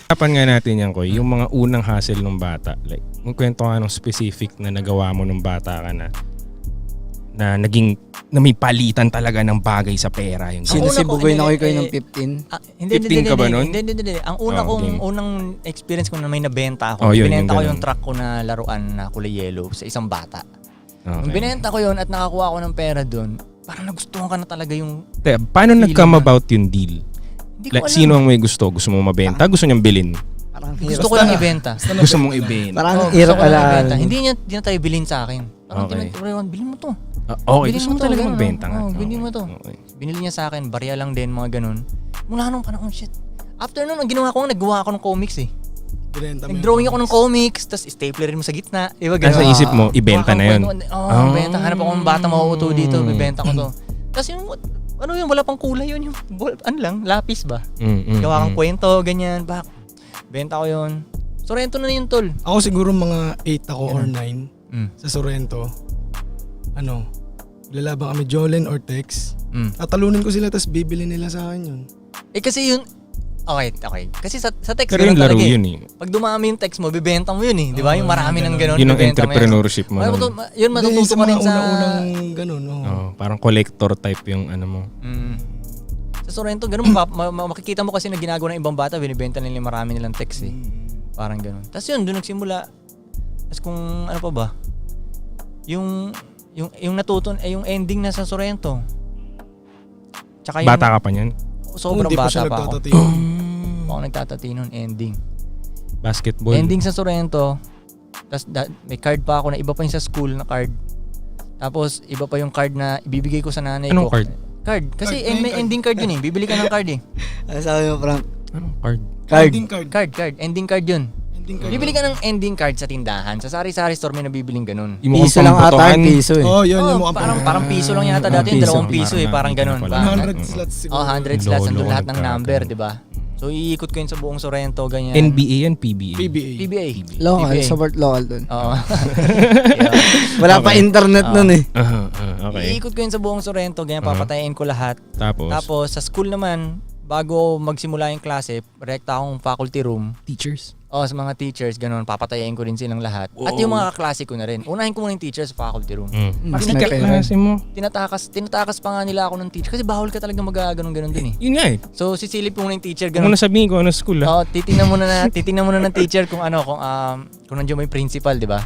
Pag-usapan nga natin yan, Koy, yung mga unang hustle ng bata. Like, yung kwento ka ng specific na nagawa mo nung bata ka na naging, na may palitan talaga ng bagay sa pera. Yung Sino si Bugoy na kayo ng 15? 15 ka ba nun? Hindi. Ang una unang experience ko na may nabenta ako. Oh, yun, binenta yung ko yung ganun. truck ko na laruan na kulay yellow sa isang bata. Nung Okay. binenta ko yun at nakakuha ako ng pera doon, parang nagustuhan ka na talaga yung... Paano nag-come about yung deal? Hindi ko Like, alam. sino ang may gusto? Gusto mo mabenta? Gusto niyang bilhin? Parang Gusto ko lang ibenta. Gusto mong ibenta? Parang Oo, hirap gusto ko lang pala. ibenta. Hindi niya tayo bilhin sa akin. Parang Okay. tinuturo, bilhin mo to. Okay, Bilhin gusto mo mo to, talaga ganun, magbenta nga. oh, bilhin mo to. Okay. Binili niya sa akin, barya lang din, mga ganun. Mula nung panahon, shit. After nun, ang ginawa ko, naggawa ako ng comics eh. Nag-drawing ako ng comics, tapos staplerin mo sa gitna. Diba, Nasa ganun. isip mo, ibenta na yun. Oo, benta. Hanap ako ng bata mauuto dito, bibenta ko to. Tapos yung, ano yun, wala pang kulay yun. Yung, ano lang, lapis ba? Gawa kang kwento, ganyan. Benta ko yun. Sorrento na yun, tol. Ako siguro mga 8 ako or 9 sa Sorrento. Lalaban kami Jolene or Tex. Tatalunin ko sila tapos bibili nila sa akin yun. Eh kasi yun, okay. Kasi sa text Pero yung ganun laro talaga eh. yun eh. Pag dumami yung text mo, bibenta mo yun eh. Di ba? Yung marami ng ganun. Yun ang bibenta mo yan. entrepreneurship mo. Ay, nun. yun matututo ka rin sa... unang ganun. Parang collector type yung ano mo. Sa Sorrento, ganun, makikita mo kasi na ginagawa ng ibang bata, binibenta nila yung marami nilang text eh. Parang ganun. Tapos yun, doon nagsimula. Tapos kung ano pa ba, yung yung ending na sa Sorrento. Tsaka yung, Bata ka pa niyan? sobrang Hindi pa bata siya pa ako. nagtatatiyo. Ako nagtatati nun, ending. Basketball? Ending sa Sorrento. Tapos may card pa ako na iba pa yung sa school na card. Tapos iba pa yung card na ibibigay ko sa nanay Anong ko. card? Card. Kasi Card, may card. ending card yun eh. Bibili ka ng card eh. Ano sabi mo, Frank? Anong card? Card. Ending card. Card. Ending card yun. Ending card. Bibili ka ng ending card sa tindahan. Sa sari-sari store may nabibiling ganun. Yung Piso lang ata yung piso eh. Oh, yun yung Oh, mukhang parang piso lang yata dati yung piso. 2 piso eh. Parang ganun. Parang 100 slots siguro. 100 slots. Nandun Lolo lahat ng nagkakaroon. number, di ba? So iikot ko yun sa buong Sorrento, ganyan. NBA yan? PBA? PBA. PBA. Local, PBA. support local dun. Oo. Wala pa internet nun eh. Okay. Iikot ko yun sa buong Sorrento, ganyan, papatayin ko lahat. Tapos sa school naman, bago magsimula yung klase, rekta akong faculty room. Teachers? Sa mga teachers, ganun, papatayin ko rin silang lahat. At yung mga kaklase ko na rin. Unahin ko muna yung teachers sa faculty room. Mas Hindi may ka pera. klase mo. Tinatakas pa nga nila ako ng teacher kasi bawal ka talaga mag-ganun dun eh. Yun nga eh. So sisilip ko muna yung teacher, Kung ganun. muna sabihin ko ano school ah. Titingnan muna ng teacher kung nandiyan mo yung principal, di ba?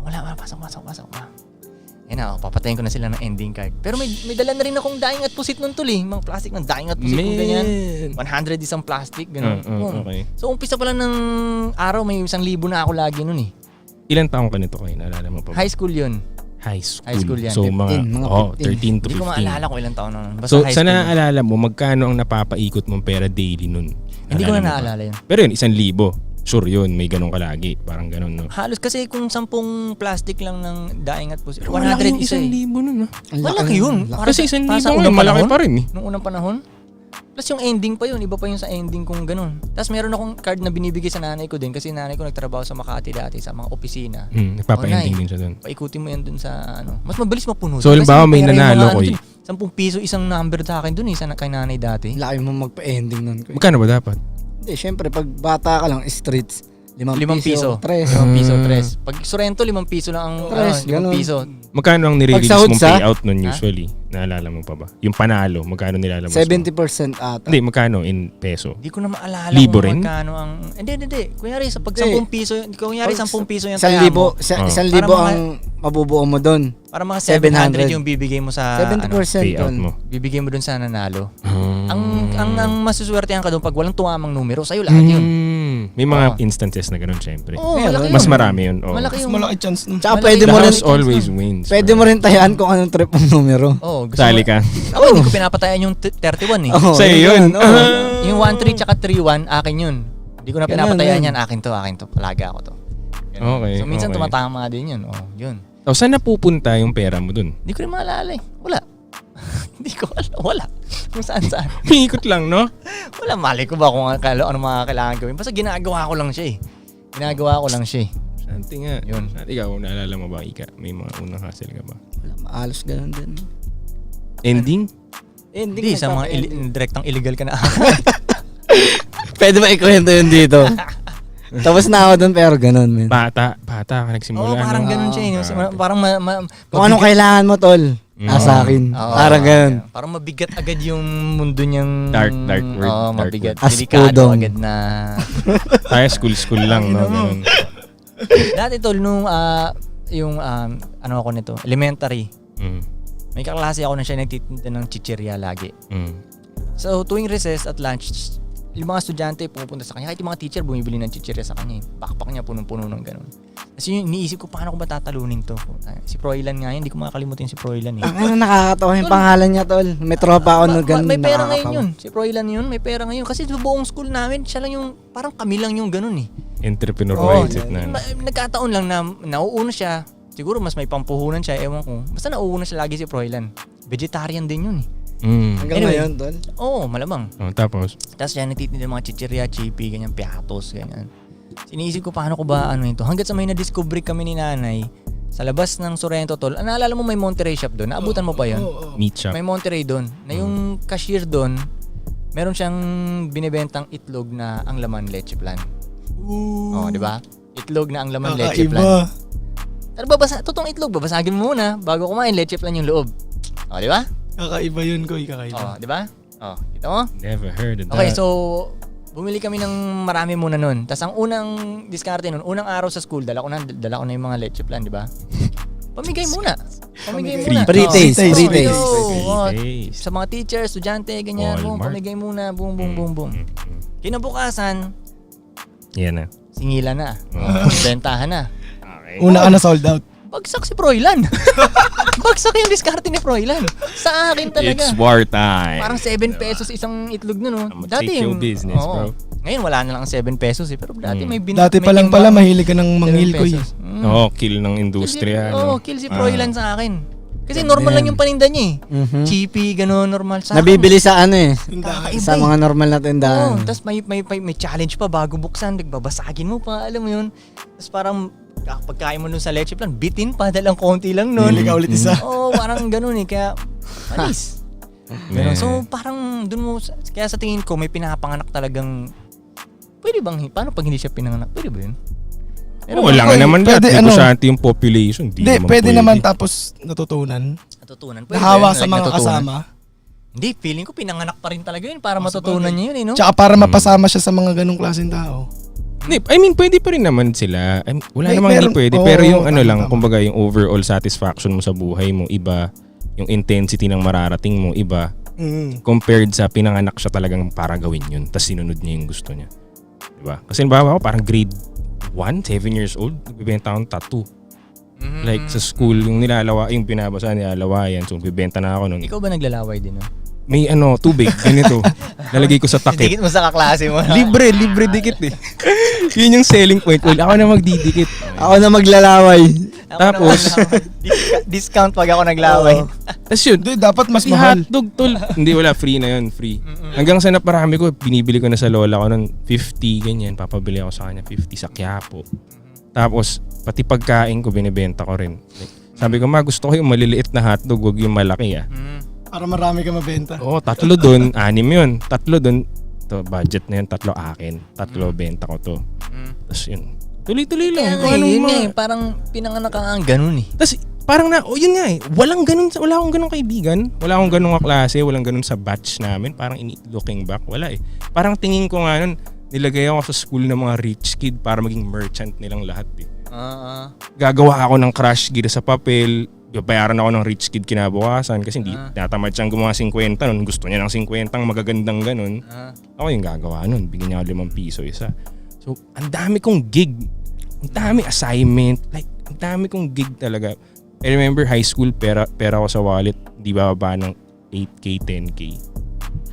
Wala, pasok. Yan na, papatayin ko na sila ng ending card. Pero may dala na rin akong daing at pusit nun tol eh. Mga plastic ng daing at pusit kung ganyan. 100 isang plastic, gano'n. Okay. So umpisa pa lang ng araw, may 1,000 na ako lagi nun eh. Ilan taong ka nito kayo? Naalala mo pa ba? High school yun. High school. High school yan. So 15, mga 13 to 15. Hindi ko maalala kung ilang taon na nun. Basta So high sa school. naaalala mo, magkano ang napapaikot mong pera daily nun? Hindi ko na mo ba? naalala yun. Pero yun, 1,000. Sure yun, may ganun kalagi. Parang ganun, no? Halos kasi kung 10 plastic lang ng daing at pusit, Pero 100 malaki yung isa eh. 1,000 nun, ah. Malaki yun. Kasi 1,000 para sa ngayon, unang malaki panahon? pa rin eh. Nung unang panahon. Plus yung ending pa yun, iba pa yung sa ending kung ganun. Tapos meron akong card na binibigay sa nanay ko din kasi nanay ko nagtrabaho sa Makati dati sa mga opisina. Nagpapa-ending din siya dun. Paikutin mo yan dun sa ano. Mas mabilis mapuno. So, halimbawa, may nanalo ko eh. 10 piso isang number sa akin dun eh, kay nanay dati. Laki mo magpa-ending nun. Magkano ba dapat? Hindi, syempre pag bata ka lang, streets, 5 5 piso. 3. 5 piso, 3. Pag Sorrento, 5 piso lang ang Tres, 5 ganun. piso. Magkano ang nire-release Pag sa mong Hudsa? payout nun usually? Naalala mo pa ba? Yung panalo, magkano nilalabas mo? 70% ata. Hindi, magkano in peso? Hindi ko na maalala Libo kung rin? magkano ang... Hindi. Kunyari, sa pag Hindi. 10 piso, kunyari 10 piso yung 1,000 taya mo. 1,000 Para mga- ang mabubuo mo doon. Para mga 700 700 yung bibigay mo sa... 70% Payout doon. mo. Bibigay mo dun sa nanalo. Hmm. Ang masuswertehan ka doon pag walang tuwamang numero, sa'yo lahat yun. May mga Oo. instances na ganun, syempre. Oo, Meron. malaki yun. Mas marami yun. Oo. Malaki Mas yung... malaki chance nun. Tsaka Malaki pwede The mo rin house always wins. pwede mo rin tayaan kung anong trip mong numero. Oh, gusto Sali mo- ka. Ako hindi ko pinapatayan yung 31 eh. Oh, Sa'yo yun. Yung 1-3 tsaka 3-1, akin yun. Hindi ko na Ganun, pinapatayan yun. yan. Akin to. Palaga ako to. Ganun. Okay, So minsan okay. tumatama din yun. Oh, yun. O, saan napupunta yung pera mo dun? Hindi ko rin maalala eh. Wala. Hindi ko alam. Wala. Kung saan. Umiikot lang, no? Wala. Mali ko ba kung ano mga kailangan gawin. Basta ginagawa ko lang siya eh. Santi nga. Yun. Santi, ikaw, naalala mo ba, Ika? May mga unang hustle ka ba? Wala, maalos ganun din. Ending? Hindi, sa mga direktang illegal ka na. Pwede ba ikwento yun dito? Tapos na ako doon pero ganun, men. Bata ka nagsimula. Oo, parang no? ganun siya. Parang Kung anong kailangan mo, tol. Nasa akin. Oo. Parang ganun. Parang mabigat agad yung mundo niyang... Dark word. Oo, dark mabigat. word. Delikado Aspudong. agad na... Tayo school lang, no? Ganun. Dati tol, nung ano ako nito, elementary, Mm. may kaklase ako na siya nagtitinda ng chichirya lagi. Mm. So tuwing recess at lunch, yung mga estudyante pupunta sa kanya, kahit yung mga teacher bumibili ng chichirya sa kanya. Backpack niya punong-puno ng ganun. Kasi yun, iniisip ko paano ko ba tatalunin to. Si Froilan nga yun, hindi ko makakalimutin si Froilan eh. Ang nakakatawa yung pangalan niya, tol. May tropa ako na ganun. May pera ngayon nakakatawa. yun. Si Froilan yun, may pera ngayon. Kasi sa buong school namin, siya lang yung, parang kami lang yung ganun eh. Entrepreneur Oo, mindset na. nagkataon lang na nauuna siya. Siguro mas may pampuhunan siya, ewan ko. Basta nauuna siya lagi si Froilan. Vegetarian din yun eh. Mm. Hanggang Anyway. ngayon, tol. Oo, malamang. Oh, tapos, Tapos siya nagtitinda ng mga chichirya, chippy, ganyan, piatos, ganyan. Sinisip ko paano ko ba ano ito. Hanggat sa may na-discover kami ni nanay sa labas ng Sorrento tol. Naalala mo may Monterey shop doon? Naabutan mo pa yun? meat shop. May Monterey doon. Na yung cashier doon, meron siyang binibentang itlog na ang laman leche plan. Oh, di ba? Itlog na ang laman leche plan. Kakaiba. Pero totoong itlog, babasagin mo muna bago kumain, leche plan yung loob. Oh, di ba? Kakaiba yun, Koy. Kakaiba. Oh, di ba? Oh, kita mo? Never heard of Okay, that. so bumili kami ng marami muna nun. Tapos ang unang diskarte nun, unang araw sa school, dala ko na yung mga leche plan, di ba? Pamigay muna. Pamigay muna. Free taste, Oh, free yo, taste. oh, Taste. sa mga teachers, estudyante, ganyan, boom, Walmart. pamigay muna, boom, boom, boom, boom. Kinabukasan, Yan na. singila na. Bentahan na. Una ka na sold out. Bagsak si Froilan. Bagsak yung diskarte ni Froilan. Sa akin talaga. It's war time. Parang 7 pesos isang itlog nun, no? I'm gonna take your business, bro. Ngayon wala na lang 7 pesos eh. Pero dati may Dati may pa lang pala, timbang, mahilig ka ng 7 mangil, Koy. pesos. Oo, kill ng industriya. Oo, kill si Froilan sa akin. Kasi normal lang yung paninda niya eh. Mhm. Cheapy, gano'n, normal sa Nabibili sa ano eh. Kakaiba Sa mga normal na tindahan. Tapos may challenge pa bago buksan, nagbabasagin mo pa, alam mo yun. Tapos parang pagkain mo nun sa leche plan, bitin pa, dalang konti lang nun. Hili ka ulit isa. Oo, parang gano'n eh, kaya manis. Ganun. Man. So parang dun mo, kaya sa tingin ko may pinapanganak talagang, pwede bang, paano pag hindi siya pinanganak? Pwede ba yun? Oo, wala nga naman lahat. Pwede, Hindi ano? kosyante yung population. Hindi, pwede naman tapos natutunan. Natutunan. Pwede Nahawa ba yun? sa Like, mga natutunan? kasama. Hindi, feeling ko pinanganak pa rin talaga yun para matutunan niya yun eh, no? Tsaka para mapasama siya sa mga ganong klaseng tao. I mean, pwede pa rin naman sila. Wala May- namang hindi meron- pwede. oo, Pero yung ano tama, lang, tama. kumbaga yung overall satisfaction mo sa buhay mo, iba. Yung intensity ng mararating mo, iba. Compared sa pinanganak siya talagang para gawin yun. Tapos sinunod niya yung gusto niya. Diba? Kasi bawa ako parang grade 1, 7 years old, nagbibenta akong tattoo. Like sa school, yung binabasa nilalawayan. So, bibenta na ako nun. Ikaw ba naglalaway din, no? May tubig, ganito. Lalagay ko sa takip. Dikit mo sa kaklase mo. Libre dikit eh. Yun yung selling point. Well, ako na magdidikit. Ako na maglalaway. Ako Tapos- naman, discount pag ako naglaway. Tapos yun, Hindi, dapat mas pati mahal. hotdog tol. Hindi, wala. Free na yun. Free. Hanggang sa naparami ko, binibili ko na sa lola ko nun 50, ganyan. Papabili ako sa kanya 50 sa Quiapo. Tapos, pati pagkain ko, binibenta ko rin. Like, sabi ko, gusto ko yung maliliit na hotdog, wag yung malaki ah. Para marami ka mabenta. Oo, 3 dun, 6 yun. 3 dun, to budget na yun, 3 akin. 3 benta ko to. Tapos yun, tuloy-tuloy lang. Kaya Kung nga, anong yun mga- nga eh, parang pinanganak ka nga ganun eh. Tapos parang yun nga eh, wala akong ganun kaibigan, wala akong ganun kaklase, walang ganun sa batch namin, parang looking back, wala eh. Parang tingin ko nga nun, nilagay ako sa school ng mga rich kid para maging merchant nilang lahat eh. Gagawa ako ng crash gear sa papel, bayaran ako ng rich kid kinabukasan kasi hindi natamad siyang gumawa 50 nun, gusto niya ng 50 magagandang ganun. Ako yung gagawa nun, bigyan niya ako 5 piso isa. So, ang dami kong gig, ang dami assignment, like, ang dami kong gig talaga. I remember high school, pera ako sa wallet, di bababa ng 8K, 10K.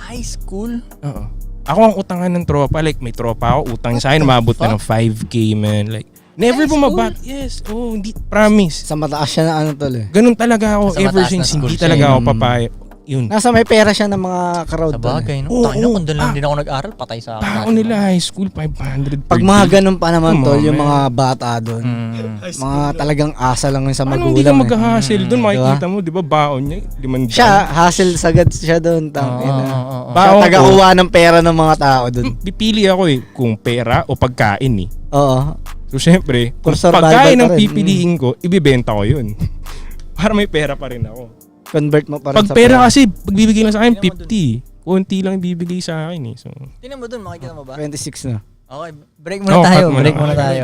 High school? Oo. Ako ang utangan ng tropa, like may tropa ako, utang niya sa akin, umabot na ng 5K, man. Like, never High bumaba. Yes, hindi, promise. Sa mataas siya na ano, tol eh. Ganun talaga ako Sa ever mataas na since, school hindi siya, talaga eh. ako papayag. Yun. Nasa may pera siya ng mga crowd. Sa doon eh. bagay, no? Oo, Tangina, oo. kung doon lang din ako nag-aral, patay sa akin. Tao nila high school, 500 per Pag mga day. ganun pa naman Come tol, on, yung man. mga bata doon. Mga talagang asa lang yun sa Ano hindi ka magulang. mag-hustle doon? Diba? Makikita mo, di ba, baon niya, 500. Siya, hustle sagad siya doon. Tangina. Oo. Siya Baon ko. taga-uwa ng pera ng mga tao doon. Pipili ako kung pera o pagkain eh. Oo. So, syempre, kung For survival pagkain ang pa rin. pipiliin ko, ibibenta ko yun. Para may pera pa rin ako. Convert mo pa rin Pag sa pera kasi, pagbibigay lang sa akin, Tingnan mo 50. Konti lang ibibigay sa akin eh. So, Tingnan mo doon, makikita mo ba? 26 na. Okay, break muna tayo. cut muna. Break muna tayo.